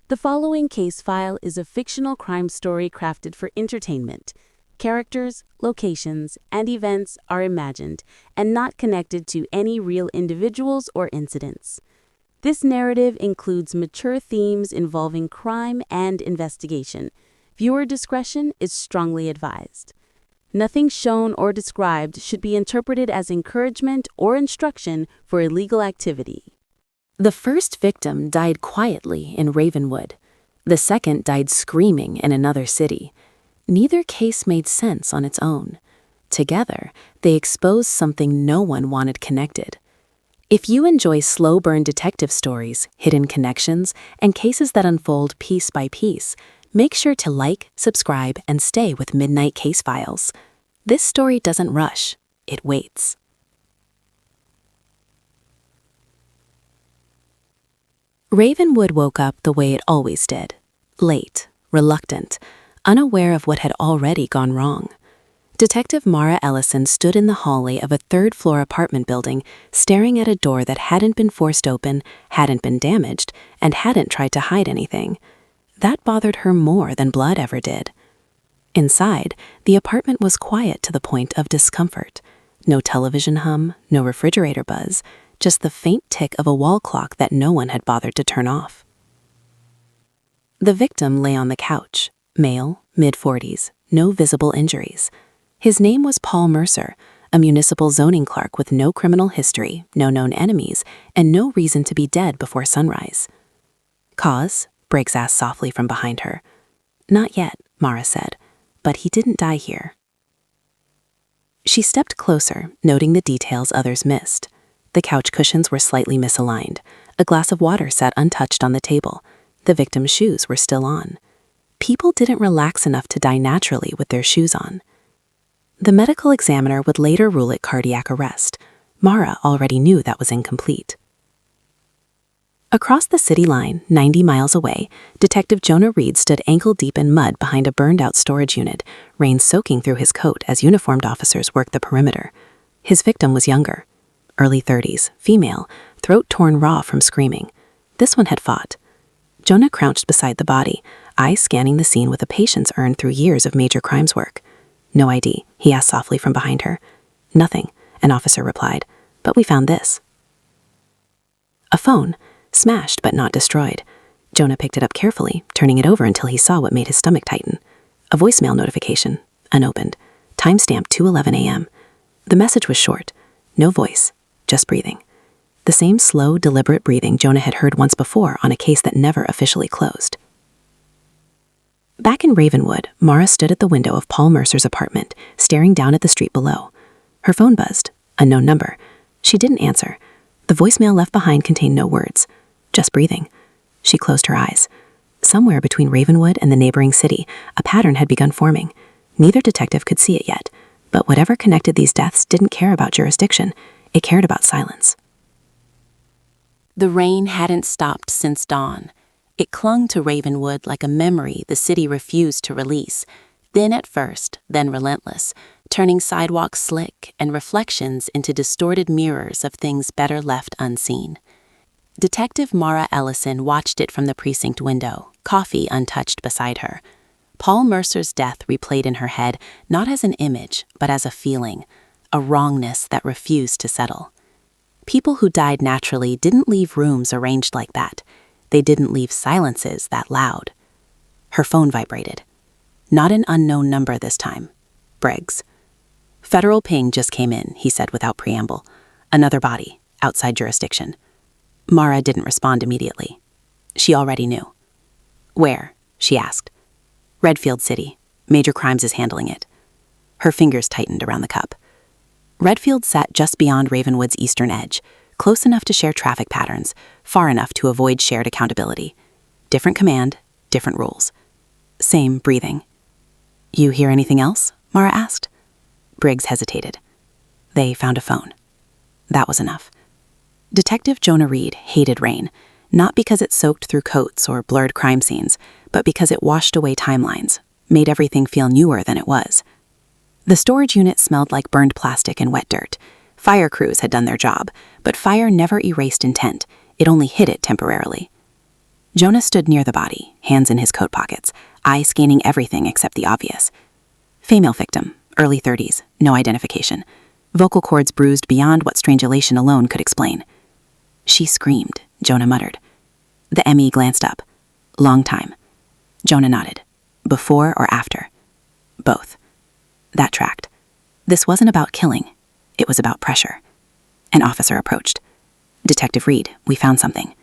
The following case file is a fictional crime story crafted for entertainment. Characters, locations, and events are imagined and not connected to any real individuals or incidents. This narrative includes mature themes involving crime and investigation. Viewer discretion is strongly advised. Nothing shown or described should be interpreted as encouragement or instruction for illegal activity. The first victim died quietly in Ravenwood. The second died screaming in another city. Neither case made sense on its own. Together, they exposed something no one wanted connected. If you enjoy slow-burn detective stories, hidden connections, and cases that unfold piece by piece, make sure to like, subscribe, and stay with Midnight Casefiles. This story doesn't rush, it waits. Ravenwood woke up the way it always did. Late, reluctant, unaware of what had already gone wrong. Detective Mara Ellison stood in the hallway of a third-floor apartment building, staring at a door that hadn't been forced open, hadn't been damaged, and hadn't tried to hide anything. That bothered her more than blood ever did. Inside, the apartment was quiet to the point of discomfort. No television hum, no refrigerator buzz, just the faint tick of a wall clock that no one had bothered to turn off. The victim lay on the couch, male, mid-40s, no visible injuries. His name was Paul Mercer, a municipal zoning clerk with no criminal history, no known enemies, and no reason to be dead before sunrise. Cause? Briggs asked softly from behind her. Not yet, Mara said, but he didn't die here. She stepped closer, noting the details others missed. The couch cushions were slightly misaligned. A glass of water sat untouched on the table. The victim's shoes were still on. People didn't relax enough to die naturally with their shoes on. The medical examiner would later rule it cardiac arrest. Mara already knew that was incomplete. Across the city line, 90 miles away, Detective Jonah Reed stood ankle-deep in mud behind a burned-out storage unit, rain soaking through his coat as uniformed officers worked the perimeter. His victim was younger. Early 30s, female, throat torn raw from screaming. This one had fought. Jonah crouched beside the body, eyes scanning the scene with a patience earned through years of major crimes work. No ID, he asked softly from behind her. Nothing, an officer replied, but we found this. A phone, smashed but not destroyed. Jonah picked it up carefully, turning it over until he saw what made his stomach tighten. A voicemail notification, unopened, timestamped 2:11 a.m. The message was short, no voice, just breathing. The same slow, deliberate breathing Jonah had heard once before on a case that never officially closed. Back in Ravenwood, Mara stood at the window of Paul Mercer's apartment, staring down at the street below. Her phone buzzed, unknown number. She didn't answer. The voicemail left behind contained no words, just breathing. She closed her eyes. Somewhere between Ravenwood and the neighboring city, a pattern had begun forming. Neither detective could see it yet, but whatever connected these deaths didn't care about jurisdiction. It cared about silence. The rain hadn't stopped since dawn. It clung to Ravenwood like a memory the city refused to release, thin at first, then relentless, turning sidewalks slick and reflections into distorted mirrors of things better left unseen. Detective Mara Ellison watched it from the precinct window, coffee untouched beside her. Paul Mercer's death replayed in her head not as an image, but as a feeling, a wrongness that refused to settle. People who died naturally didn't leave rooms arranged like that. They didn't leave silences that loud. Her phone vibrated. Not an unknown number this time. Briggs. Federal ping just came in, he said without preamble. Another body, outside jurisdiction. Mara didn't respond immediately. She already knew. Where? She asked. Redfield City. Major Crimes is handling it. Her fingers tightened around the cup. Redfield sat just beyond Ravenwood's eastern edge, close enough to share traffic patterns, far enough to avoid shared accountability. Different command, different rules. Same breathing. You hear anything else? Mara asked. Briggs hesitated. They found a phone. That was enough. Detective Jonah Reed hated rain, not because it soaked through coats or blurred crime scenes, but because it washed away timelines, made everything feel newer than it was. The storage unit smelled like burned plastic and wet dirt. Fire crews had done their job, but fire never erased intent. It only hid it temporarily. Jonah stood near the body, hands in his coat pockets, eyes scanning everything except the obvious. Female victim, early 30s, no identification. Vocal cords bruised beyond what strangulation alone could explain. She screamed, Jonah muttered. The ME glanced up. Long time. Jonah nodded. Before or after? Both. That tracked. This wasn't about killing. It was about pressure. An officer approached. Detective Reed, we found something.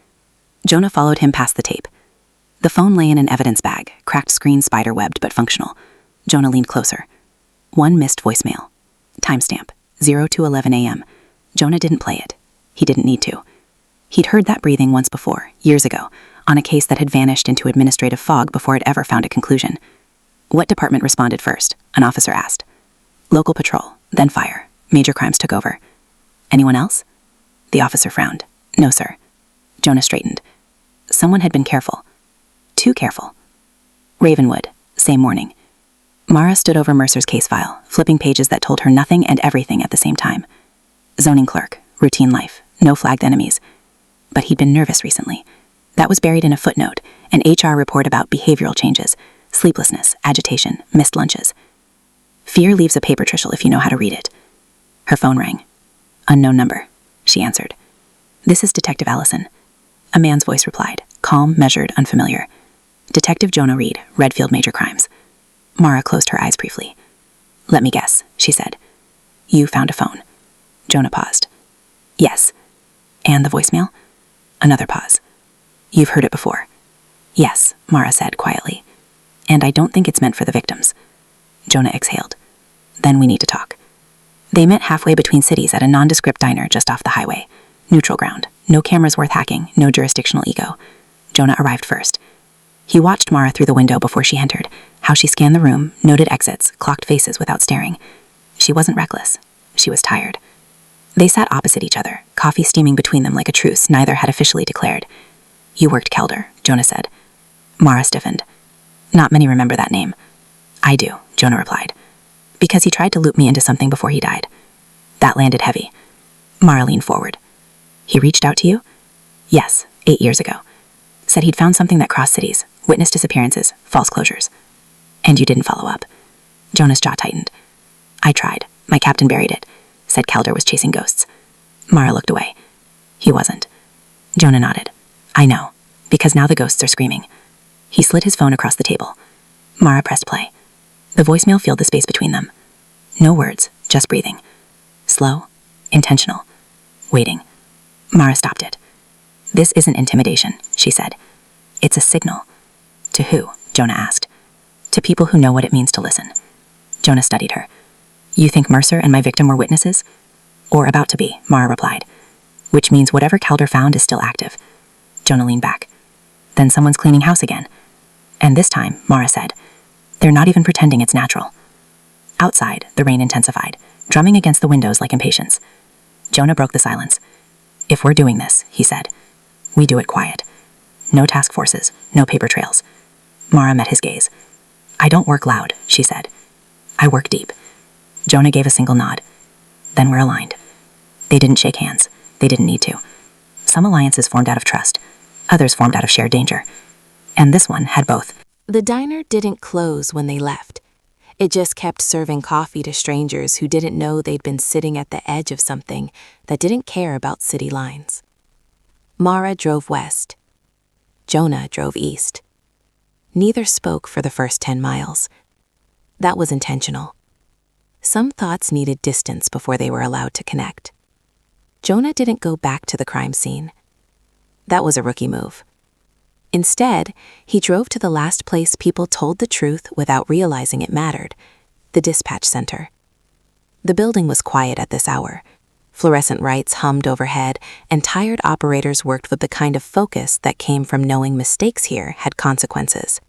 Jonah followed him past the tape. The phone lay in an evidence bag, cracked screen spider-webbed but functional. Jonah leaned closer. One missed voicemail. Timestamp, 0 to 11 a.m. Jonah didn't play it. He didn't need to. He'd heard that breathing once before, years ago, on a case that had vanished into administrative fog before it ever found a conclusion. What department responded first? An officer asked. Local patrol, then fire. Major crimes took over. Anyone else? The officer frowned. No, sir. Jonah straightened. Someone had been careful. Too careful. Ravenwood, same morning. Mara stood over Mercer's case file, flipping pages that told her nothing and everything at the same time. Zoning clerk, routine life, no flagged enemies. But he'd been nervous recently. That was buried in a footnote, an HR report about behavioral changes, sleeplessness, agitation, missed lunches. Fear leaves a paper trail if you know how to read it. Her phone rang. Unknown number, she answered. This is Detective Ellison. A man's voice replied, calm, measured, unfamiliar. Detective Jonah Reed, Redfield Major Crimes. Mara closed her eyes briefly. Let me guess, she said. You found a phone. Jonah paused. Yes. And the voicemail? Another pause. You've heard it before. Yes, Mara said quietly. And I don't think it's meant for the victims. Jonah exhaled. Then we need to talk. They met halfway between cities at a nondescript diner just off the highway. Neutral ground. No cameras worth hacking, no jurisdictional ego. Jonah arrived first. He watched Mara through the window before she entered, how she scanned the room, noted exits, clocked faces without staring. She wasn't reckless. She was tired. They sat opposite each other, coffee steaming between them like a truce neither had officially declared. You worked Kelder, Jonah said. Mara stiffened. Not many remember that name. I do, Jonah replied. Because he tried to loop me into something before he died. That landed heavy. Mara leaned forward. He reached out to you? Yes, 8 years ago. Said he'd found something that crossed cities, witnessed disappearances, false closures. And you didn't follow up. Jonah's jaw tightened. I tried. My captain buried it. Said Kelder was chasing ghosts. Mara looked away. He wasn't. Jonah nodded. I know, because now the ghosts are screaming. He slid his phone across the table. Mara pressed play. The voicemail filled the space between them. No words, just breathing. Slow, intentional, waiting. Mara stopped it. This isn't intimidation, she said. It's a signal. To who? Jonah asked. To people who know what it means to listen. Jonah studied her. You think Mercer and my victim were witnesses? Or about to be, Mara replied. Which means whatever Kelder found is still active. Jonah leaned back. Then someone's cleaning house again. And this time, Mara said, they're not even pretending it's natural. Outside, the rain intensified, drumming against the windows like impatience. Jonah broke the silence. If we're doing this, he said, we do it quiet. No task forces, no paper trails. Mara met his gaze. I don't work loud, she said. I work deep. Jonah gave a single nod. Then we're aligned. They didn't shake hands. They didn't need to. Some alliances formed out of trust. Others formed out of shared danger. And this one had both. The diner didn't close when they left. It just kept serving coffee to strangers who didn't know they'd been sitting at the edge of something that didn't care about city lines. Mara drove west. Jonah drove east. Neither spoke for the first 10 miles. That was intentional. Some thoughts needed distance before they were allowed to connect. Jonah didn't go back to the crime scene. That was a rookie move. Instead, he drove to the last place people told the truth without realizing it mattered, the dispatch center. The building was quiet at this hour. Fluorescent lights hummed overhead, and tired operators worked with the kind of focus that came from knowing mistakes here had consequences.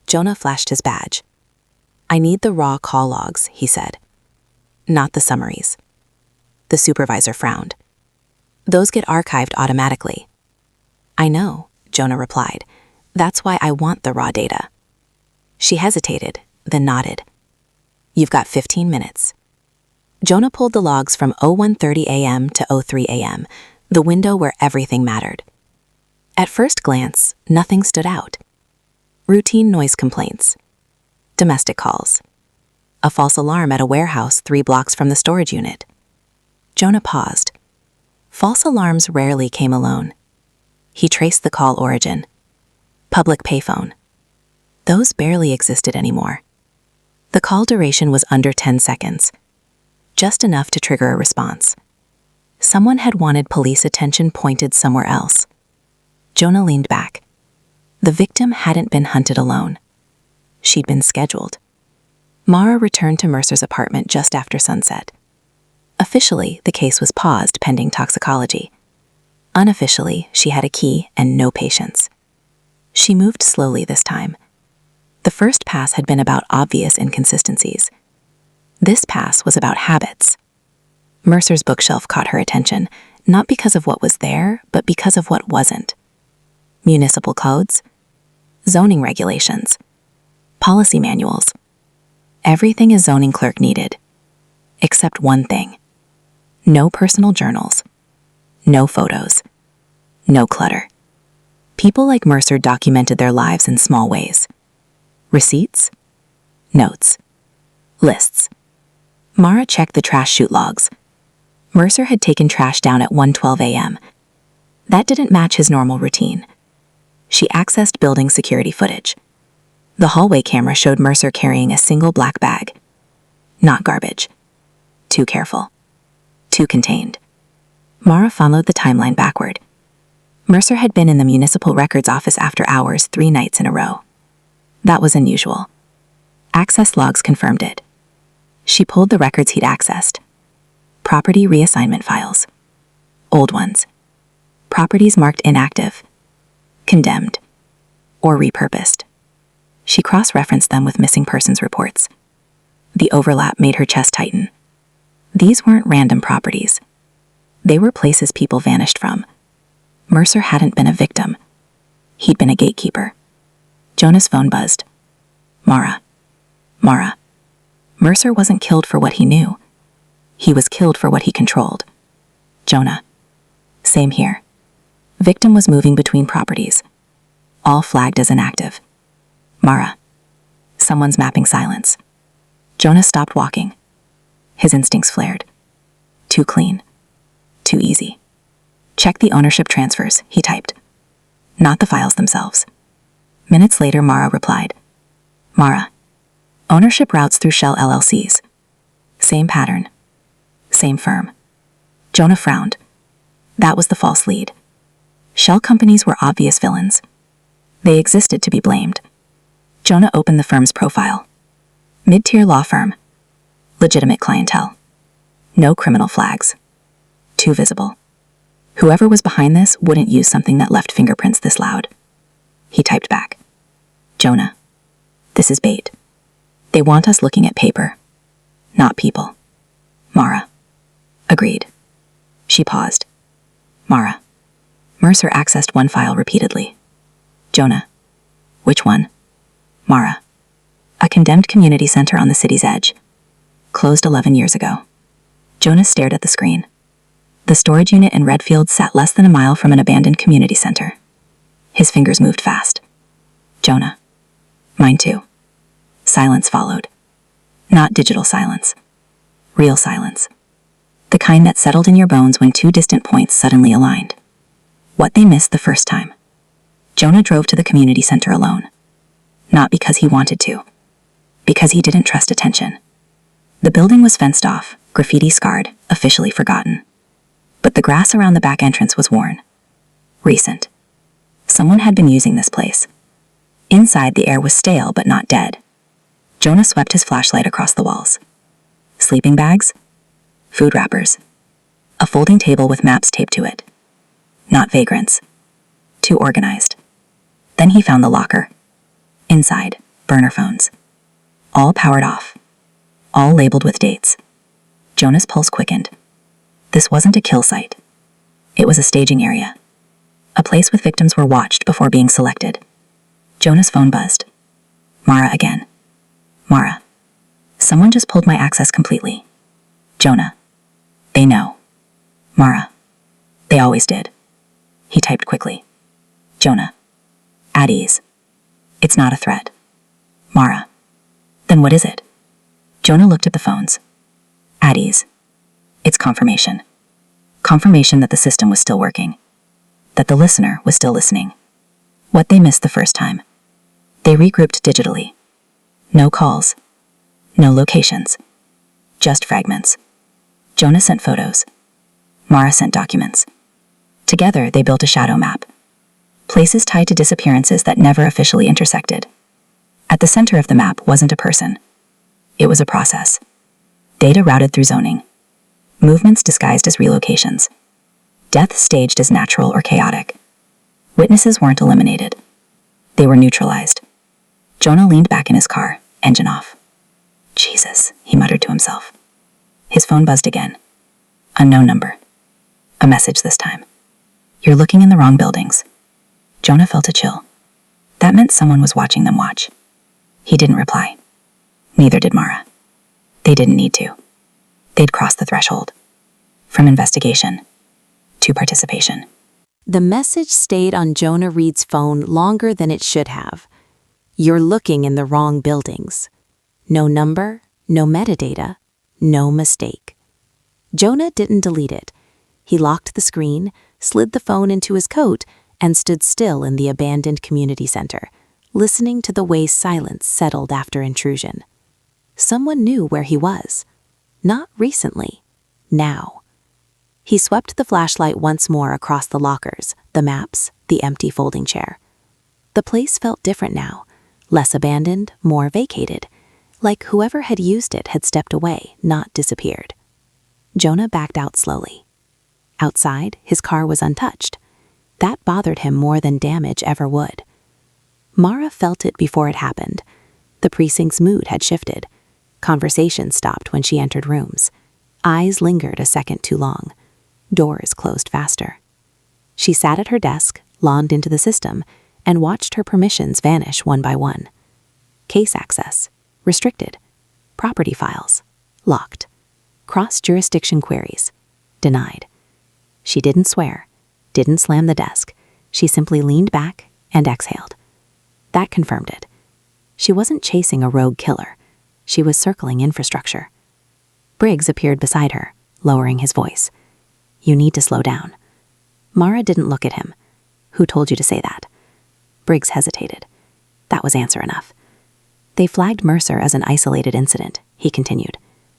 Jonah flashed his badge. I need the raw call logs, he said. Not the summaries. The supervisor frowned. Those get archived automatically. I know, Jonah replied. That's why I want the raw data. She hesitated, then nodded. You've got 15 minutes. Jonah pulled the logs from 01:30 a.m. to 03 a.m., the window where everything mattered. At first glance, nothing stood out. Routine noise complaints, domestic calls, a false alarm at a warehouse 3 blocks from the storage unit. Jonah paused. False alarms rarely came alone. He traced the call origin. Public payphone. Those barely existed anymore. The call duration was under 10 seconds, just enough to trigger a response. Someone had wanted police attention pointed somewhere else. Jonah leaned back. The victim hadn't been hunted alone. She'd been scheduled. Mara returned to Mercer's apartment just after sunset. Officially, the case was paused pending toxicology. Unofficially, she had a key and no patience. She moved slowly this time. The first pass had been about obvious inconsistencies. This pass was about habits. Mercer's bookshelf caught her attention, not because of what was there, but because of what wasn't. Municipal codes, zoning regulations, policy manuals. Everything a zoning clerk needed, except one thing. No personal journals, no photos, no clutter. People like Mercer documented their lives in small ways. Receipts, notes, lists. Mara checked the trash chute logs. Mercer had taken trash down at 1:12 a.m. That didn't match his normal routine. She accessed building security footage. The hallway camera showed Mercer carrying a single black bag. Not garbage. Too careful. Too contained. Mara followed the timeline backward. Mercer had been in the municipal records office after hours 3 nights in a row. That was unusual. Access logs confirmed it. She pulled the records he'd accessed. Property reassignment files. Old ones. Properties marked inactive, condemned, or repurposed. She cross-referenced them with missing persons reports. The overlap made her chest tighten. These weren't random properties. They were places people vanished from. Mercer hadn't been a victim. He'd been a gatekeeper. Jonah's phone buzzed. Mara. Mara. Mercer wasn't killed for what he knew. He was killed for what he controlled. Jonah. Same here. Victim was moving between properties. All flagged as inactive. Mara. Someone's mapping silence. Jonah stopped walking. His instincts flared. Too clean. Too easy. Check the ownership transfers, he typed. Not the files themselves. Minutes later, Mara replied. Mara. Ownership routes through Shell LLCs. Same pattern. Same firm. Jonah frowned. That was the false lead. Shell companies were obvious villains. They existed to be blamed. Jonah opened the firm's profile. Mid-tier law firm. Legitimate clientele. No criminal flags. Too visible. Whoever was behind this wouldn't use something that left fingerprints this loud. He typed back. Jonah. This is bait. They want us looking at paper, not people. Mara. Agreed. She paused. Mara. Mercer accessed one file repeatedly. Jonah. Which one? Mara. A condemned community center on the city's edge. Closed 11 years ago. Jonah stared at the screen. The storage unit in Redfield sat less than a mile from an abandoned community center. His fingers moved fast. Jonah. Mine too. Silence followed. Not digital silence. Real silence. The kind that settled in your bones when 2 distant points suddenly aligned. What they missed the first time. Jonah drove to the community center alone. Not because he wanted to. Because he didn't trust attention. The building was fenced off, graffiti scarred, officially forgotten. But the grass around the back entrance was worn. Recent. Someone had been using this place. Inside, the air was stale but not dead. Jonah swept his flashlight across the walls. Sleeping bags? Food wrappers. A folding table with maps taped to it. Not vagrants. Too organized. Then he found the locker. Inside, burner phones. All powered off. All labeled with dates. Jonah's pulse quickened. This wasn't a kill site. It was a staging area. A place with victims were watched before being selected. Jonah's phone buzzed. Mara again. Mara. Someone just pulled my access completely. Jonah. They know. Mara. They always did. He typed quickly. Jonah. At ease. It's not a threat. Mara. Then what is it? Jonah looked at the phones. At ease. It's confirmation. Confirmation that the system was still working. That the listener was still listening. What they missed the first time. They regrouped digitally. No calls. No locations. Just fragments. Jonah sent photos. Mara sent documents. Together, they built a shadow map. Places tied to disappearances that never officially intersected. At the center of the map wasn't a person. It was a process. Data routed through zoning. Movements disguised as relocations. Death staged as natural or chaotic. Witnesses weren't eliminated. They were neutralized. Jonah leaned back in his car, engine off. Jesus, he muttered to himself. His phone buzzed again. Unknown number. A message this time. You're looking in the wrong buildings. Jonah felt a chill. That meant someone was watching them watch. He didn't reply. Neither did Mara. They didn't need to. They'd crossed the threshold. From investigation to participation. The message stayed on Jonah Reed's phone longer than it should have. You're looking in the wrong buildings. No number, no metadata, no mistake. Jonah didn't delete it. He locked the screen, slid the phone into his coat, and stood still in the abandoned community center, listening to the way silence settled after intrusion. Someone knew where he was. Not recently. Now. He swept the flashlight once more across the lockers, the maps, the empty folding chair. The place felt different now, less abandoned, more vacated, like whoever had used it had stepped away, not disappeared. Jonah backed out slowly. Outside, his car was untouched. That bothered him more than damage ever would. Mara felt it before it happened. The precinct's mood had shifted. Conversation stopped when she entered rooms. Eyes lingered a second too long. Doors closed faster. She sat at her desk, logged into the system, and watched her permissions vanish one by one. Case access, restricted. Property files, locked. Cross-jurisdiction queries, denied. She didn't swear, didn't slam the desk. She simply leaned back and exhaled. That confirmed it. She wasn't chasing a rogue killer. She was circling infrastructure. Briggs appeared beside her, lowering his voice. You need to slow down. Mara didn't look at him. Who told you to say that? Briggs hesitated. That was answer enough. They flagged Mercer as an isolated incident, he continued.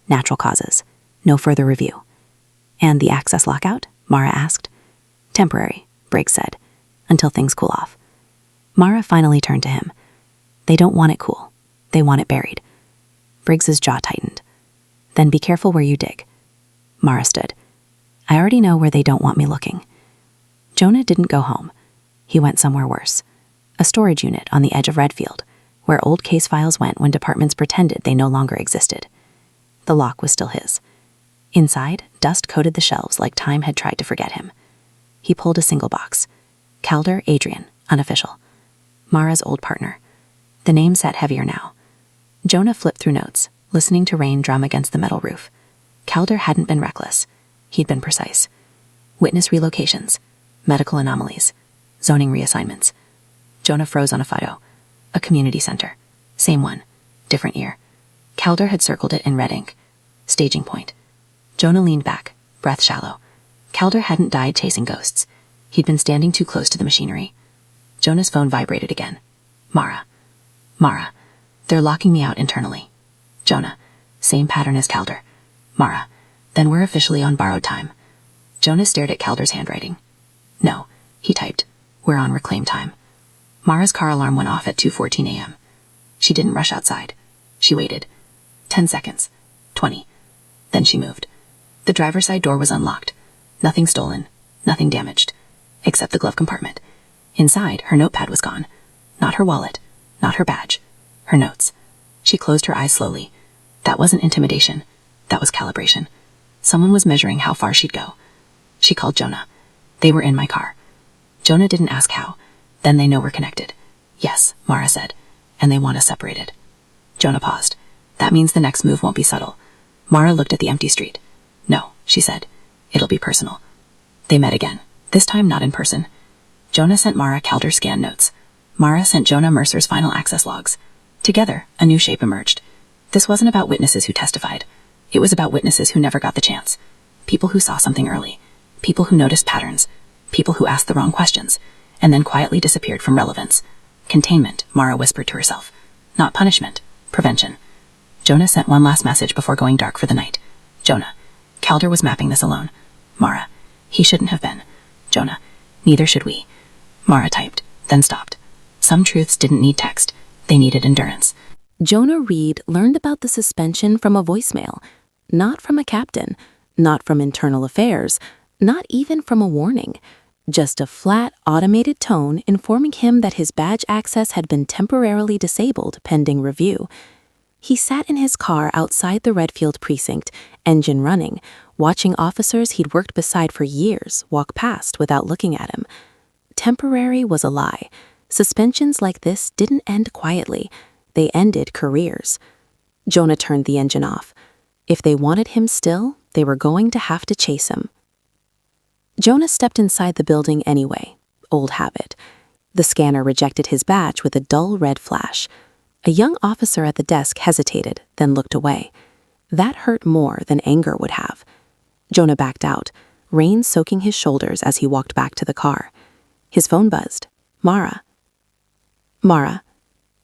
Natural causes. No further review. And the access lockout? Mara asked. Temporary, Briggs said, until things cool off. Mara finally turned to him. They don't want it cool. They want it buried. Briggs's jaw tightened. Then be careful where you dig. Mara stood. I already know where they don't want me looking. Jonah didn't go home. He went somewhere worse. A storage unit on the edge of Redfield, where old case files went when departments pretended they no longer existed. The lock was still his. Inside, dust coated the shelves like time had tried to forget him. He pulled a single box. Calder Adrian, unofficial. Mara's old partner. The name sat heavier now. Jonah flipped through notes, listening to rain drum against the metal roof. Calder hadn't been reckless. He'd been precise. Witness relocations, medical anomalies, zoning reassignments. Jonah froze on a photo. A community center. Same one. Different year. Calder had circled it in red ink. Staging point. Jonah leaned back, breath shallow. Calder hadn't died chasing ghosts. He'd been standing too close to the machinery. Jonah's phone vibrated again. Mara. Mara. They're locking me out internally. Jonah. Same pattern as Calder. Mara. Then we're officially on borrowed time. Jonah stared at Calder's handwriting. No, he typed. We're on reclaim time. Mara's car alarm went off at 2:14 a.m. She didn't rush outside. She waited. 10 seconds. 20. Then she moved. The driver's side door was unlocked. Nothing stolen. Nothing damaged. Except the glove compartment. Inside, her notepad was gone. Not her wallet. Not her badge. Her notes. She closed her eyes slowly. That wasn't intimidation. That was calibration. Someone was measuring how far she'd go. She called Jonah. They were in my car. Jonah didn't ask how. Then they know we're connected. Yes, Mara said. And they want us separated. Jonah paused. That means the next move won't be subtle. Mara looked at the empty street. No, she said. It'll be personal. They met again. This time not in person. Jonah sent Mara Calder's scan notes. Mara sent Jonah Mercer's final access logs. Together, a new shape emerged. This wasn't about witnesses who testified. It was about witnesses who never got the chance. People who saw something early. People who noticed patterns. People who asked the wrong questions, and then quietly disappeared from relevance. Containment, Mara whispered to herself. Not punishment. Prevention. Jonah sent one last message before going dark for the night. Jonah. Calder was mapping this alone. Mara. He shouldn't have been. Jonah. Neither should we. Mara typed, then stopped. Some truths didn't need text. They needed endurance. Jonah Reed learned about the suspension from a voicemail, not from a captain, not from internal affairs, not even from a warning. Just a flat, automated tone informing him that his badge access had been temporarily disabled pending review. He sat in his car outside the Redfield precinct, engine running, watching officers he'd worked beside for years walk past without looking at him. Temporary was a lie. Suspensions like this didn't end quietly. They ended careers. Jonah turned the engine off. If they wanted him still, they were going to have to chase him. Jonah stepped inside the building anyway. Old habit. The scanner rejected his badge with a dull red flash. A young officer at the desk hesitated, then looked away. That hurt more than anger would have. Jonah backed out, rain soaking his shoulders as he walked back to the car. His phone buzzed. Mara. Mara.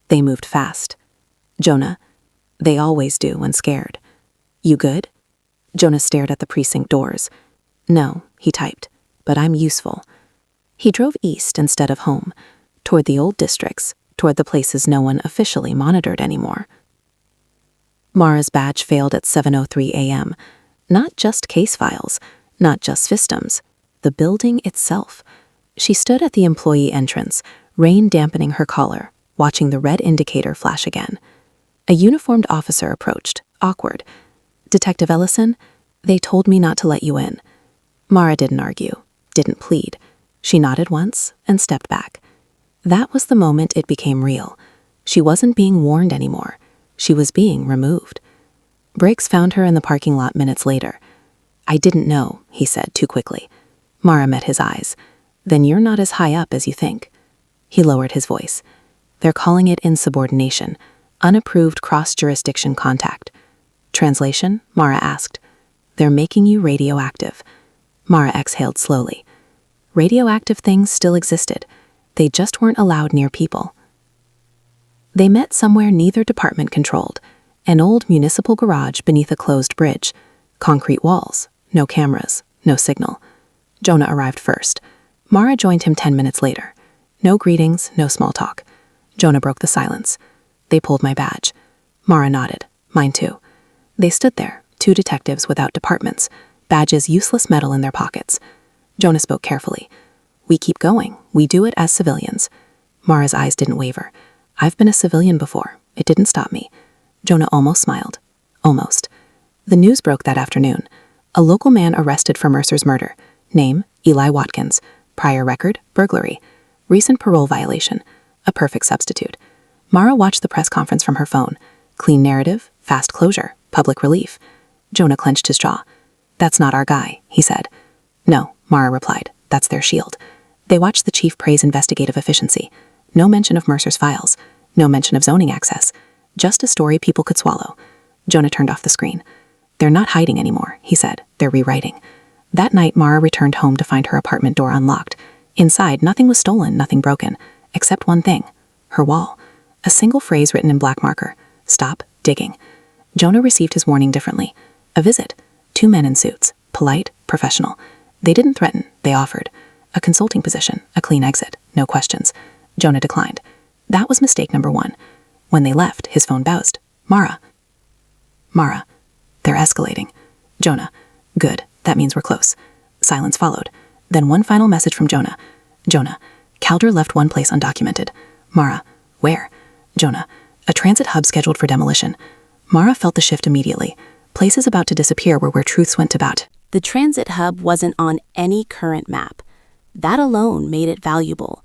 They moved fast. Jonah. They always do when scared. You good? Jonah stared at the precinct doors. No, he typed, but I'm useful. He drove east instead of home, toward the old districts, toward the places no one officially monitored anymore. Mara's badge failed at 7:03 a.m. Not just Casefiles, not just systems, the building itself. She stood at the employee entrance, rain dampening her collar, watching the red indicator flash again. A uniformed officer approached, awkward. Detective Ellison, they told me not to let you in. Mara didn't argue, didn't plead. She nodded once and stepped back. That was the moment it became real. She wasn't being warned anymore. She was being removed. Briggs found her in the parking lot minutes later. I didn't know, he said too quickly. Mara met his eyes. Then you're not as high up as you think. He lowered his voice. They're calling it insubordination, unapproved cross-jurisdiction contact. Translation? Mara asked. They're making you radioactive. Mara exhaled slowly. Radioactive things still existed. They just weren't allowed near people. They met somewhere neither department controlled, an old municipal garage beneath a closed bridge. Concrete walls, no cameras, no signal. Jonah arrived first. Mara joined him 10 minutes later. No greetings, no small talk. Jonah broke the silence. They pulled my badge. Mara nodded. Mine too. They stood there, two detectives without departments, badges useless metal in their pockets. Jonah spoke carefully. We keep going. We do it as civilians. Mara's eyes didn't waver. I've been a civilian before. It didn't stop me. Jonah almost smiled. Almost. The news broke that afternoon. A local man arrested for Mercer's murder. Name, Eli Watkins. Prior record, burglary. Recent parole violation. A perfect substitute. Mara watched the press conference from her phone. Clean narrative, fast closure, public relief. Jonah clenched his jaw. That's not our guy, he said. No, Mara replied. That's their shield. They watched the chief praise investigative efficiency. No mention of Mercer's files. No mention of zoning access. Just a story people could swallow. Jonah turned off the screen. They're not hiding anymore, he said. They're rewriting. That night, Mara returned home to find her apartment door unlocked. Inside, nothing was stolen, nothing broken. Except one thing. Her wall. A single phrase written in black marker. Stop digging. Jonah received his warning differently. A visit. 2 men in suits. Polite, professional. They didn't threaten, they offered. A consulting position, a clean exit, no questions. Jonah declined. That was mistake number 1. When they left, his phone buzzed. Mara. Mara. They're escalating. Jonah. Good, that means we're close. Silence followed. Then one final message from Jonah. Jonah. Calder left one place undocumented. Mara. Where? Jonah. A transit hub scheduled for demolition. Mara felt the shift immediately. Places about to disappear were where truths went about. The transit hub wasn't on any current map. That alone made it valuable.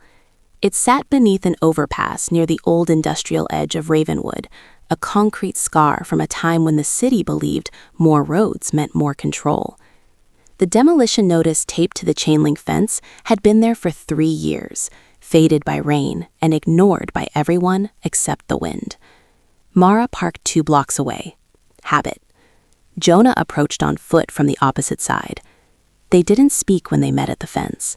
It sat beneath an overpass near the old industrial edge of Ravenwood, a concrete scar from a time when the city believed more roads meant more control. The demolition notice taped to the chain-link fence had been there for 3 years, faded by rain and ignored by everyone except the wind. Mara parked 2 blocks away. Habit. Jonah approached on foot from the opposite side. They didn't speak when they met at the fence.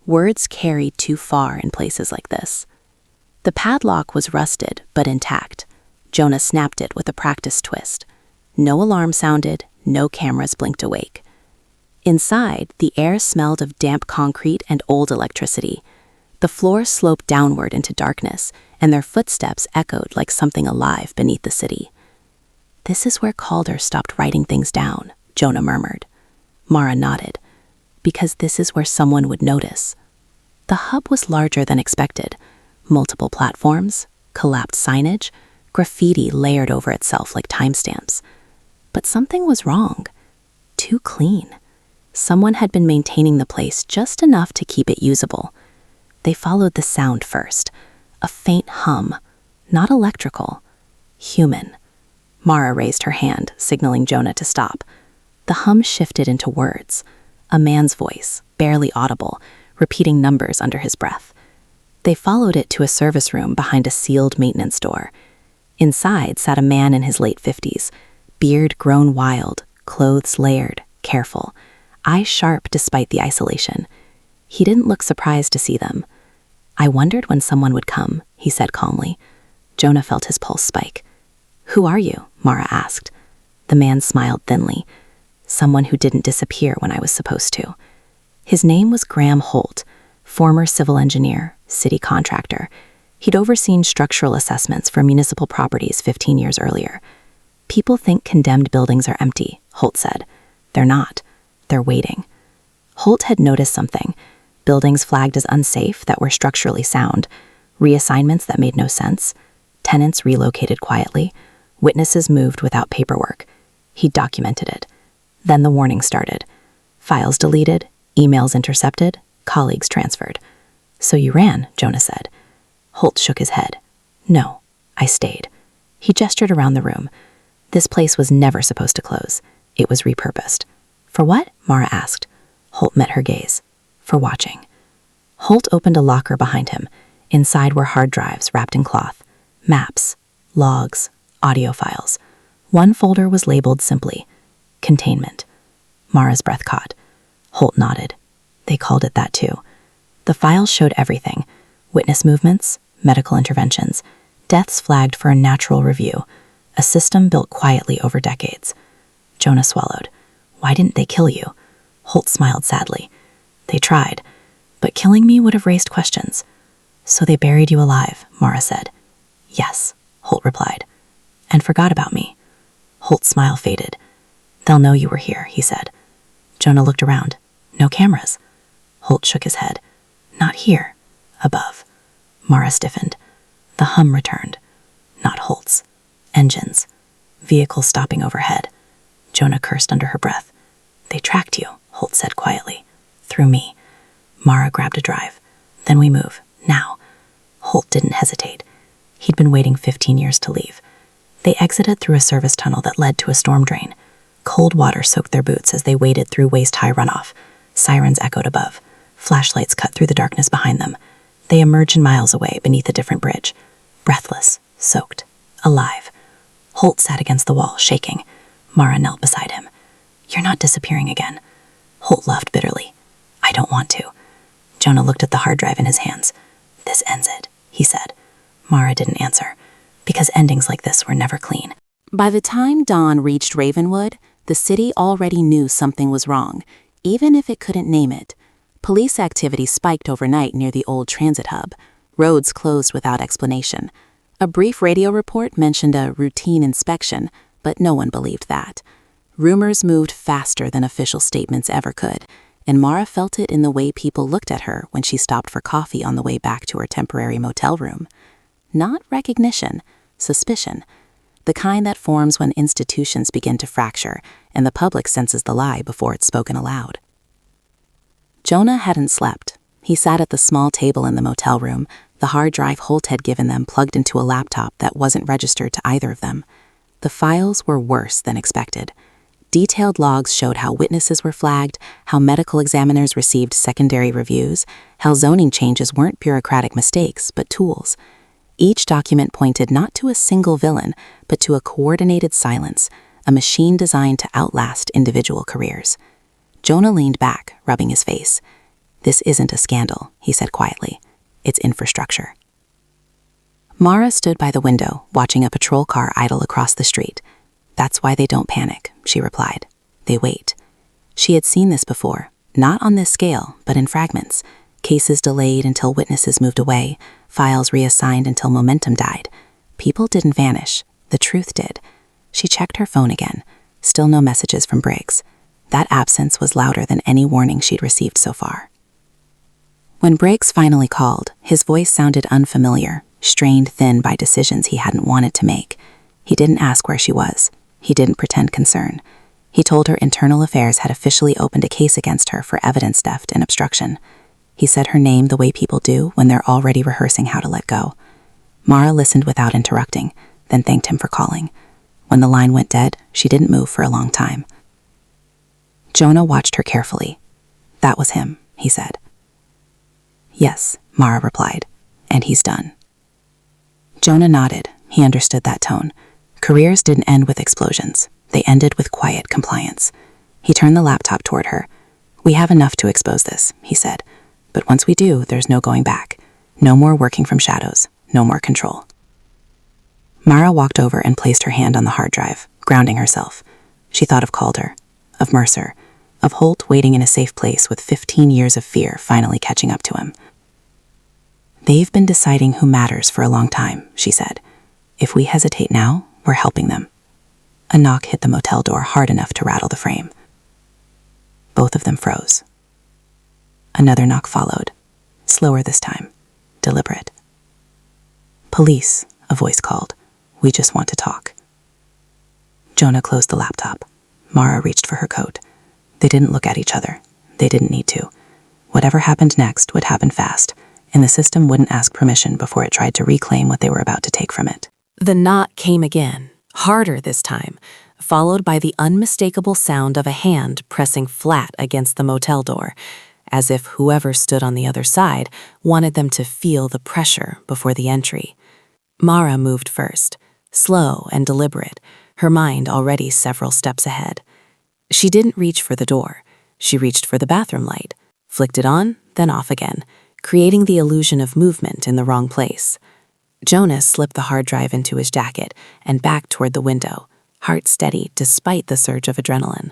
Words carried too far in places like this. The padlock was rusted but intact. Jonah snapped it with a practiced twist. No alarm sounded, no cameras blinked awake. Inside, the air smelled of damp concrete and old electricity. The floor sloped downward into darkness, and their footsteps echoed like something alive beneath the city. "This is where Calder stopped writing things down," Jonah murmured. Mara nodded. "Because this is where someone would notice." The hub was larger than expected. Multiple platforms, collapsed signage, graffiti layered over itself like timestamps. But something was wrong. Too clean. Someone had been maintaining the place just enough to keep it usable. They followed the sound first. A faint hum. Not electrical. Human. Mara raised her hand, signaling Jonah to stop. The hum shifted into words. A man's voice, barely audible, repeating numbers under his breath. They followed it to a service room behind a sealed maintenance door. Inside sat a man in his late 50s, beard grown wild, clothes layered, careful, eyes sharp despite the isolation. He didn't look surprised to see them. "I wondered when someone would come," he said calmly. Jonah felt his pulse spike. "Who are you?" Mara asked. The man smiled thinly. "Someone who didn't disappear when I was supposed to." His name was Graham Holt, former civil engineer, city contractor. He'd overseen structural assessments for municipal properties 15 years earlier. "People think condemned buildings are empty," Holt said. "They're not. They're waiting." Holt had noticed something. Buildings flagged as unsafe that were structurally sound, reassignments that made no sense, tenants relocated quietly, witnesses moved without paperwork. He documented it. Then the warning started. Files deleted, emails intercepted, colleagues transferred. "So you ran," Jonah said. Holt shook his head. "No, I stayed." He gestured around the room. This place was never supposed to close. It was repurposed. "For what?" Mara asked. Holt met her gaze. "For watching." Holt opened a locker behind him. Inside were hard drives wrapped in cloth, maps, logs, audio files. One folder was labeled simply, Containment. Mara's breath caught. Holt nodded. They called it that too. The files showed everything: witness movements, medical interventions, deaths flagged for a natural review, a system built quietly over decades. Jonah swallowed. "Why didn't they kill you?" Holt smiled sadly. "They tried, but killing me would have raised questions." "So they buried you alive," Mara said. "Yes," Holt replied. "And forgot about me." Holt's smile faded. "They'll know you were here," he said. Jonah looked around. No cameras. Holt shook his head. "Not here. Above." Mara stiffened. The hum returned. Not Holt's. Engines. Vehicles stopping overhead. Jonah cursed under her breath. "They tracked you," Holt said quietly. "Through me." Mara grabbed a drive. "Then we move. Now." Holt didn't hesitate. He'd been waiting 15 years to leave. They exited through a service tunnel that led to a storm drain. Cold water soaked their boots as they waded through waist-high runoff. Sirens echoed above. Flashlights cut through the darkness behind them. They emerged miles away beneath a different bridge. Breathless, soaked, alive. Holt sat against the wall, shaking. Mara knelt beside him. "You're not disappearing again." Holt laughed bitterly. "I don't want to." Jonah looked at the hard drive in his hands. "This ends it," he said. Mara didn't answer, because endings like this were never clean. By the time dawn reached Ravenwood, the city already knew something was wrong, even if it couldn't name it. Police activity spiked overnight near the old transit hub. Roads closed without explanation. A brief radio report mentioned a routine inspection, but no one believed that. Rumors moved faster than official statements ever could, and Mara felt it in the way people looked at her when she stopped for coffee on the way back to her temporary motel room. Not recognition, suspicion. The kind that forms when institutions begin to fracture and the public senses the lie before it's spoken aloud. Jonah hadn't slept. He sat at the small table in the motel room, the hard drive Holt had given them plugged into a laptop that wasn't registered to either of them. The files were worse than expected. Detailed logs showed how witnesses were flagged, how medical examiners received secondary reviews, how zoning changes weren't bureaucratic mistakes, but tools. Each document pointed not to a single villain, but to a coordinated silence, a machine designed to outlast individual careers. Jonah leaned back, rubbing his face. "This isn't a scandal," he said quietly. "It's infrastructure." Mara stood by the window, watching a patrol car idle across the street. "That's why they don't panic," she replied. "They wait." She had seen this before, not on this scale, but in fragments. Cases delayed until witnesses moved away, files reassigned until momentum died. People didn't vanish, the truth did. She checked her phone again. Still no messages from Briggs. That absence was louder than any warning she'd received so far. When Briggs finally called, his voice sounded unfamiliar, strained thin by decisions he hadn't wanted to make. He didn't ask where she was. He didn't pretend concern. He told her internal affairs had officially opened a case against her for evidence theft and obstruction. He said her name the way people do when they're already rehearsing how to let go. Mara listened without interrupting, then thanked him for calling. When the line went dead, she didn't move for a long time. Jonah watched her carefully. "That was him," he said. "Yes," Mara replied, "and he's done." Jonah nodded. He understood that tone. Careers didn't end with explosions. They ended with quiet compliance. He turned the laptop toward her. "We have enough to expose this," he said. "But once we do, there's no going back. No more working from shadows. No more control." Mara walked over and placed her hand on the hard drive, grounding herself. She thought of Calder, of Mercer, of Holt waiting in a safe place with 15 years of fear finally catching up to him. "They've been deciding who matters for a long time," she said. "If we hesitate now, we're helping them." A knock hit the motel door hard enough to rattle the frame. Both of them froze. Another knock followed, slower this time, deliberate. "Police," a voice called. "We just want to talk." Jonah closed the laptop. Mara reached for her coat. They didn't look at each other. They didn't need to. Whatever happened next would happen fast, and the system wouldn't ask permission before it tried to reclaim what they were about to take from it. The knock came again, harder this time, followed by the unmistakable sound of a hand pressing flat against the motel door, as if whoever stood on the other side wanted them to feel the pressure before the entry. Mara moved first, slow and deliberate, her mind already several steps ahead. She didn't reach for the door. She reached for the bathroom light, flicked it on, then off again, creating the illusion of movement in the wrong place. Jonas slipped the hard drive into his jacket and backed toward the window, heart steady despite the surge of adrenaline.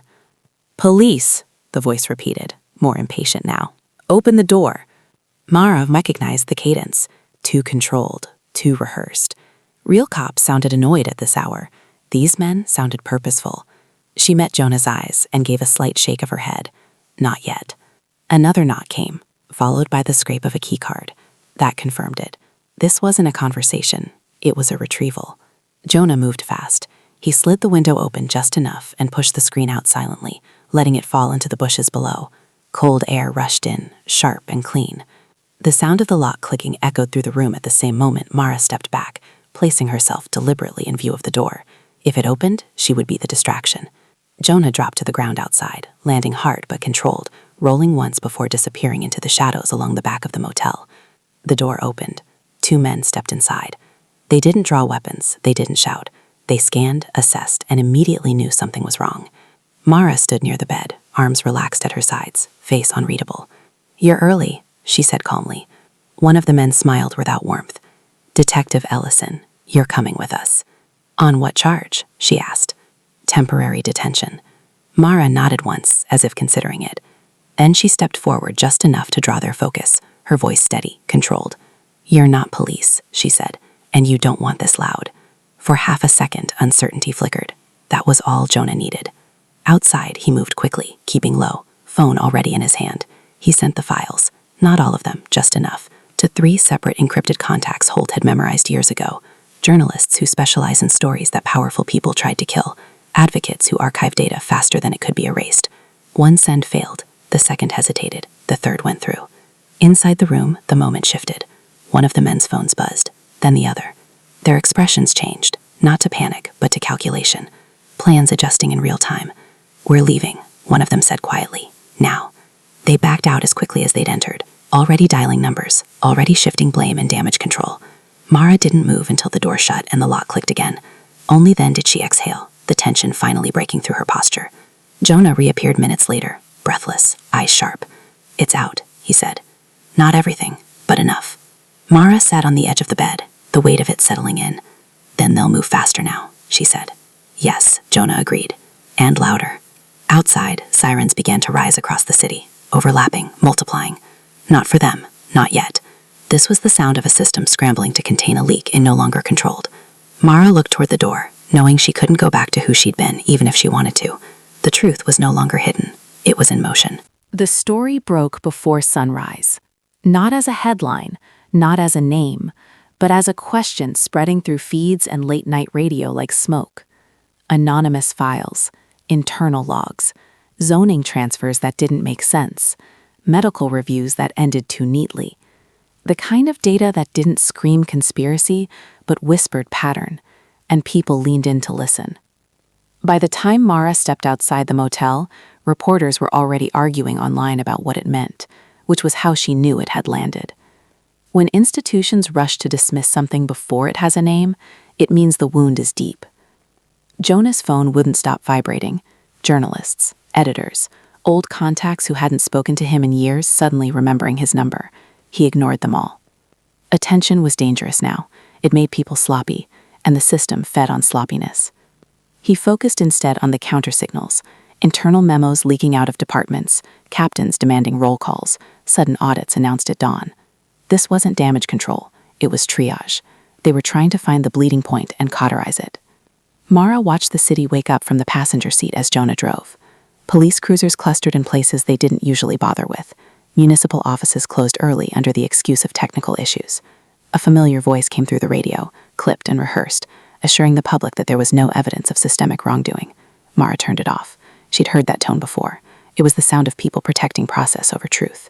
"Police," the voice repeated, more impatient now. "Open the door." Mara recognized the cadence, too controlled, too rehearsed. Real cops sounded annoyed at this hour. These men sounded purposeful. She met Jonah's eyes and gave a slight shake of her head. Not yet. Another knock came, followed by the scrape of a keycard. That confirmed it. This wasn't a conversation. It was a retrieval. Jonah moved fast. He slid the window open just enough and pushed the screen out silently, letting it fall into the bushes below. Cold air rushed in, sharp and clean. The sound of the lock clicking echoed through the room at the same moment Mara stepped back, placing herself deliberately in view of the door. If it opened, she would be the distraction. Jonah dropped to the ground outside, landing hard but controlled, rolling once before disappearing into the shadows along the back of the motel. The door opened. 2 men stepped inside. They didn't draw weapons. They didn't shout. They scanned, assessed, and immediately knew something was wrong. Mara stood near the bed, arms relaxed at her sides, face unreadable. "You're early," she said calmly. One of the men smiled without warmth. "Detective Ellison, you're coming with us." "On what charge?" she asked. "Temporary detention." Mara nodded once, as if considering it. Then she stepped forward just enough to draw their focus, her voice steady, controlled. "You're not police," she said, "and you don't want this loud." For half a second, uncertainty flickered. That was all Jonah needed. Outside, he moved quickly, keeping low, phone already in his hand. He sent the files, not all of them, just enough, to 3 separate encrypted contacts Holt had memorized years ago. Journalists who specialize in stories that powerful people tried to kill. Advocates who archive data faster than it could be erased. One send failed. The second hesitated. The third went through. Inside the room, the moment shifted. One of the men's phones buzzed, then the other. Their expressions changed, not to panic, but to calculation. Plans adjusting in real time. "We're leaving," one of them said quietly. "Now." They backed out as quickly as they'd entered, already dialing numbers, already shifting blame and damage control. Mara didn't move until the door shut and the lock clicked again. Only then did she exhale, the tension finally breaking through her posture. Jonah reappeared minutes later, breathless, eyes sharp. "It's out," he said. "Not everything, but enough." Mara sat on the edge of the bed, the weight of it settling in. "Then they'll move faster now," she said. "Yes," Jonah agreed. And louder. Outside, sirens began to rise across the city, overlapping, multiplying. Not for them, not yet. This was the sound of a system scrambling to contain a leak it no longer controlled. Mara looked toward the door, knowing she couldn't go back to who she'd been, even if she wanted to. The truth was no longer hidden. It was in motion. The story broke before sunrise. Not as a headline, not as a name, but as a question spreading through feeds and late-night radio like smoke. Anonymous files, internal logs, zoning transfers that didn't make sense, medical reviews that ended too neatly. The kind of data that didn't scream conspiracy, but whispered pattern, and people leaned in to listen. By the time Mara stepped outside the motel, reporters were already arguing online about what it meant, which was how she knew it had landed. When institutions rush to dismiss something before it has a name, it means the wound is deep. Jonah's phone wouldn't stop vibrating. Journalists, editors, old contacts who hadn't spoken to him in years suddenly remembering his number. He ignored them all. Attention was dangerous now. It made people sloppy, and the system fed on sloppiness. He focused instead on the countersignals, internal memos leaking out of departments, captains demanding roll calls, sudden audits announced at dawn. This wasn't damage control, it was triage. They were trying to find the bleeding point and cauterize it. Mara watched the city wake up from the passenger seat as Jonah drove. Police cruisers clustered in places they didn't usually bother with. Municipal offices closed early under the excuse of technical issues. A familiar voice came through the radio, clipped and rehearsed, assuring the public that there was no evidence of systemic wrongdoing. Mara turned it off. She'd heard that tone before. It was the sound of people protecting process over truth.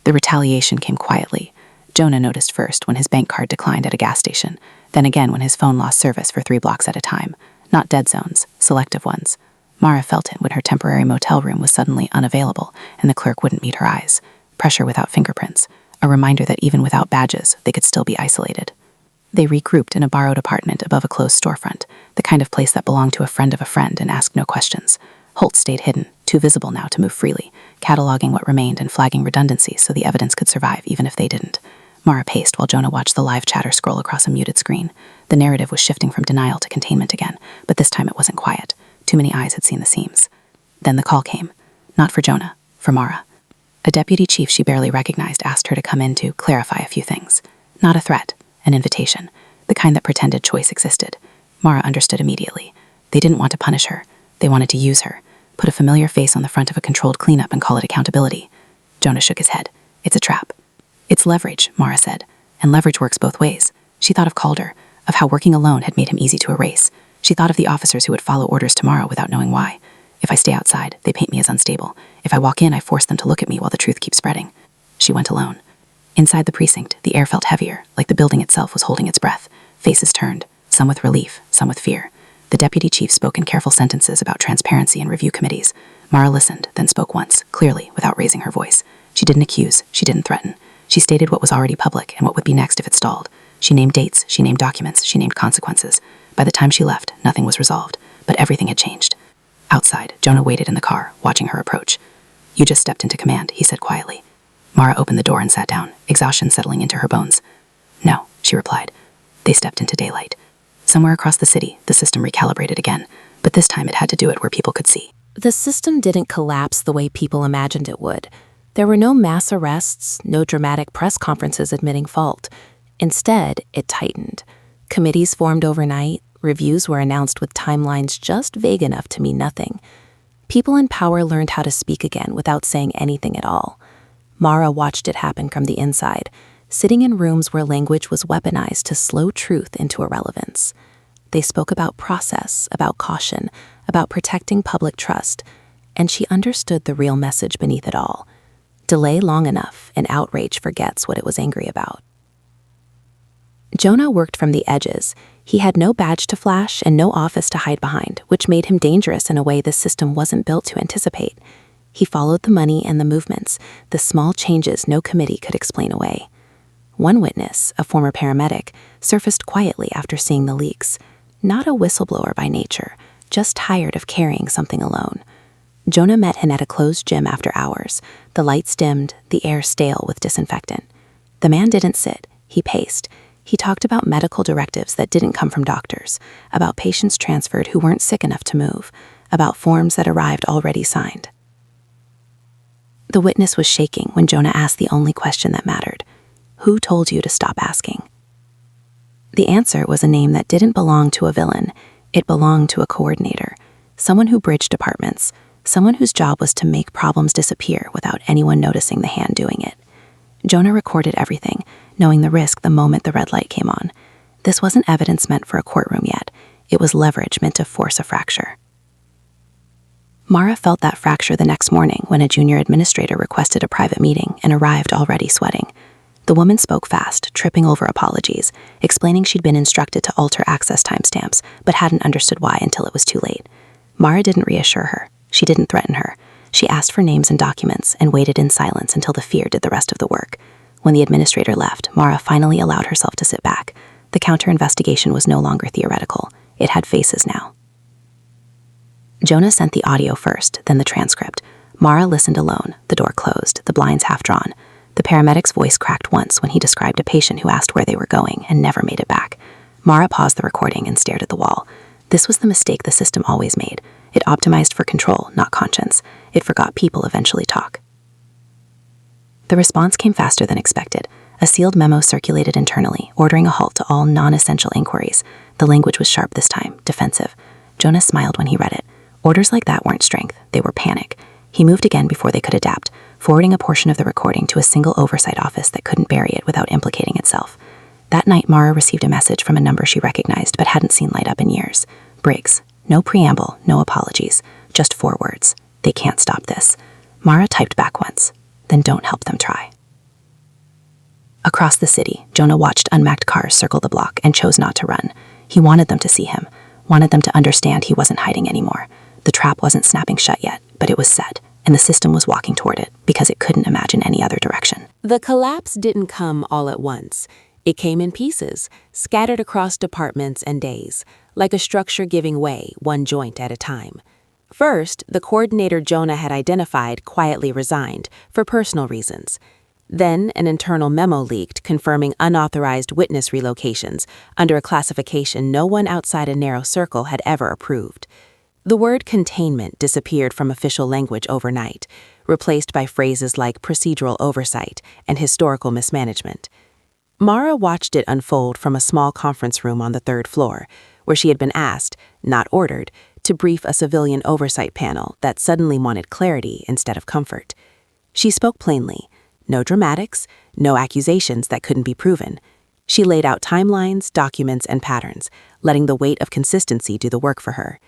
The retaliation came quietly. Jonah noticed first when his bank card declined at a gas station, then again when his phone lost service for 3 blocks at a time. Not dead zones, selective ones. Mara felt it when her temporary motel room was suddenly unavailable and the clerk wouldn't meet her eyes. Pressure without fingerprints, a reminder that even without badges, they could still be isolated. They regrouped in a borrowed apartment above a closed storefront, the kind of place that belonged to a friend of a friend and asked no questions. Holt stayed hidden, too visible now to move freely, cataloging what remained and flagging redundancies so the evidence could survive even if they didn't. Mara paced while Jonah watched the live chatter scroll across a muted screen. The narrative was shifting from denial to containment again, but this time it wasn't quiet. Too many eyes had seen the seams. Then the call came. Not for Jonah, for Mara. A deputy chief she barely recognized asked her to come in to clarify a few things. Not a threat, an invitation, the kind that pretended choice existed. Mara understood immediately. They didn't want to punish her. They wanted to use her, put a familiar face on the front of a controlled cleanup and call it accountability. Jonah shook his head. It's a trap. It's leverage, Mara said, and leverage works both ways. She thought of Calder, of how working alone had made him easy to erase. She thought of the officers who would follow orders tomorrow without knowing why. If I stay outside, they paint me as unstable. If I walk in, I force them to look at me while the truth keeps spreading. She went alone. Inside the precinct, the air felt heavier, like the building itself was holding its breath. Faces turned, some with relief, some with fear. The deputy chief spoke in careful sentences about transparency and review committees. Mara listened, then spoke once, clearly, without raising her voice. She didn't accuse, she didn't threaten. She stated what was already public and what would be next if it stalled. She named dates, she named documents, she named consequences. By the time she left, nothing was resolved, but everything had changed. Outside, Jonah waited in the car, watching her approach. "You just stepped into command," he said quietly. Mara opened the door and sat down, exhaustion settling into her bones. "No," she replied. They stepped into daylight. Somewhere across the city, the system recalibrated again, but this time it had to do it where people could see. The system didn't collapse the way people imagined it would. There were no mass arrests, no dramatic press conferences admitting fault. Instead, it tightened. Committees formed overnight, reviews were announced with timelines just vague enough to mean nothing. People in power learned how to speak again without saying anything at all. Mara watched it happen from the inside, sitting in rooms where language was weaponized to slow truth into irrelevance. They spoke about process, about caution, about protecting public trust, and she understood the real message beneath it all. Delay long enough, and outrage forgets what it was angry about. Jonah worked from the edges. He had no badge to flash and no office to hide behind, which made him dangerous in a way this system wasn't built to anticipate. He followed the money and the movements, the small changes no committee could explain away. One witness, a former paramedic, surfaced quietly after seeing the leaks. Not a whistleblower by nature, just tired of carrying something alone. Jonah met him at a closed gym after hours, the lights dimmed, the air stale with disinfectant. The man didn't sit, he paced. He talked about medical directives that didn't come from doctors, about patients transferred who weren't sick enough to move, about forms that arrived already signed. The witness was shaking when Jonah asked the only question that mattered. Who told you to stop asking? The answer was a name that didn't belong to a villain. It belonged to a coordinator, someone who bridged departments, someone whose job was to make problems disappear without anyone noticing the hand doing it. Jonah recorded everything, knowing the risk the moment the red light came on. This wasn't evidence meant for a courtroom yet. It was leverage meant to force a fracture. Mara felt that fracture the next morning when a junior administrator requested a private meeting and arrived already sweating. The woman spoke fast, tripping over apologies, explaining she'd been instructed to alter access timestamps, but hadn't understood why until it was too late. Mara didn't reassure her. She didn't threaten her. She asked for names and documents and waited in silence until the fear did the rest of the work. When the administrator left, Mara finally allowed herself to sit back. The counter-investigation was no longer theoretical. It had faces now. Jonah sent the audio first, then the transcript. Mara listened alone, the door closed, the blinds half drawn. The paramedic's voice cracked once when he described a patient who asked where they were going and never made it back. Mara paused the recording and stared at the wall. This was the mistake the system always made. It optimized for control, not conscience. It forgot people eventually talk. The response came faster than expected. A sealed memo circulated internally, ordering a halt to all non-essential inquiries. The language was sharp this time, defensive. Jonah smiled when he read it. Orders like that weren't strength, they were panic. He moved again before they could adapt, forwarding a portion of the recording to a single oversight office that couldn't bury it without implicating itself. That night, Mara received a message from a number she recognized but hadn't seen light up in years. Briggs. No preamble, no apologies. Just 4 words. They can't stop this. Mara typed back once. Then don't help them try. Across the city, Jonah watched unmarked cars circle the block and chose not to run. He wanted them to see him, wanted them to understand he wasn't hiding anymore. The trap wasn't snapping shut yet, but it was set, and the system was walking toward it because it couldn't imagine any other direction. The collapse didn't come all at once. It came in pieces, scattered across departments and days, like a structure giving way, one joint at a time. First, the coordinator Jonah had identified quietly resigned, for personal reasons. Then, an internal memo leaked confirming unauthorized witness relocations under a classification no one outside a narrow circle had ever approved. The word containment disappeared from official language overnight, replaced by phrases like procedural oversight and historical mismanagement. Mara watched it unfold from a small conference room on the 3rd floor, where she had been asked, not ordered, to brief a civilian oversight panel that suddenly wanted clarity instead of comfort. She spoke plainly. No dramatics, no accusations that couldn't be proven. She laid out timelines, documents, and patterns, letting the weight of consistency do the work for her.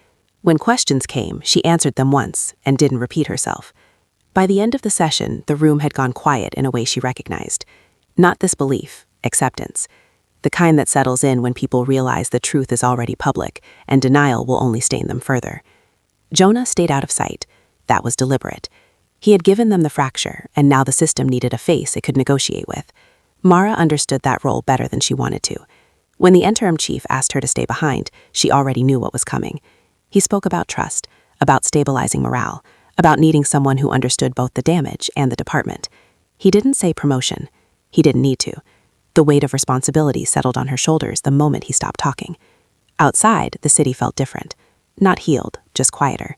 When questions came, she answered them once and didn't repeat herself. By the end of the session, the room had gone quiet in a way she recognized. Not disbelief, acceptance. The kind that settles in when people realize the truth is already public and denial will only stain them further. Jonah stayed out of sight. That was deliberate. He had given them the fracture, and now the system needed a face it could negotiate with. Mara understood that role better than she wanted to. When the interim chief asked her to stay behind, she already knew what was coming. He spoke about trust, about stabilizing morale, about needing someone who understood both the damage and the department. He didn't say promotion. He didn't need to. The weight of responsibility settled on her shoulders the moment he stopped talking. Outside, the city felt different. Not healed, just quieter.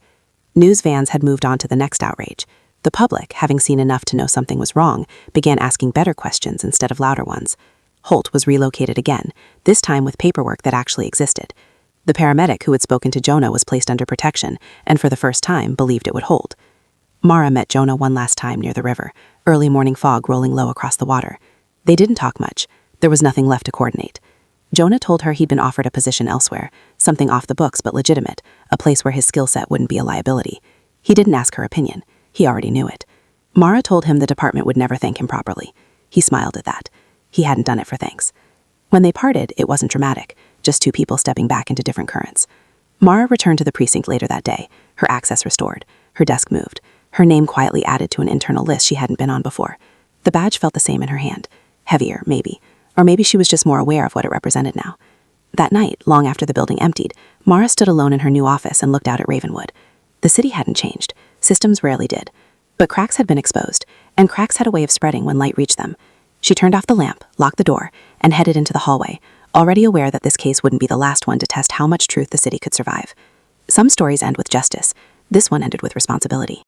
News vans had moved on to the next outrage. The public, having seen enough to know something was wrong, began asking better questions instead of louder ones. Holt was relocated again, this time with paperwork that actually existed. The paramedic who had spoken to Jonah was placed under protection, and for the first time believed it would hold. Mara met Jonah one last time near the river, early morning fog rolling low across the water. They didn't talk much. There was nothing left to coordinate. Jonah told her he'd been offered a position elsewhere, something off the books but legitimate, a place where his skill set wouldn't be a liability. He didn't ask her opinion. He already knew it. Mara told him the department would never thank him properly. He smiled at that. He hadn't done it for thanks. When they parted, it wasn't dramatic, just two people stepping back into different currents. Mara returned to the precinct later that day, her access restored, her desk moved, her name quietly added to an internal list she hadn't been on before. The badge felt the same in her hand. Heavier, maybe. Or maybe she was just more aware of what it represented now. That night, long after the building emptied, Mara stood alone in her new office and looked out at Ravenwood. The city hadn't changed. Systems rarely did. But cracks had been exposed, and cracks had a way of spreading when light reached them. She turned off the lamp, locked the door, and headed into the hallway, already aware that this case wouldn't be the last one to test how much truth the city could survive. Some stories end with justice. This one ended with responsibility.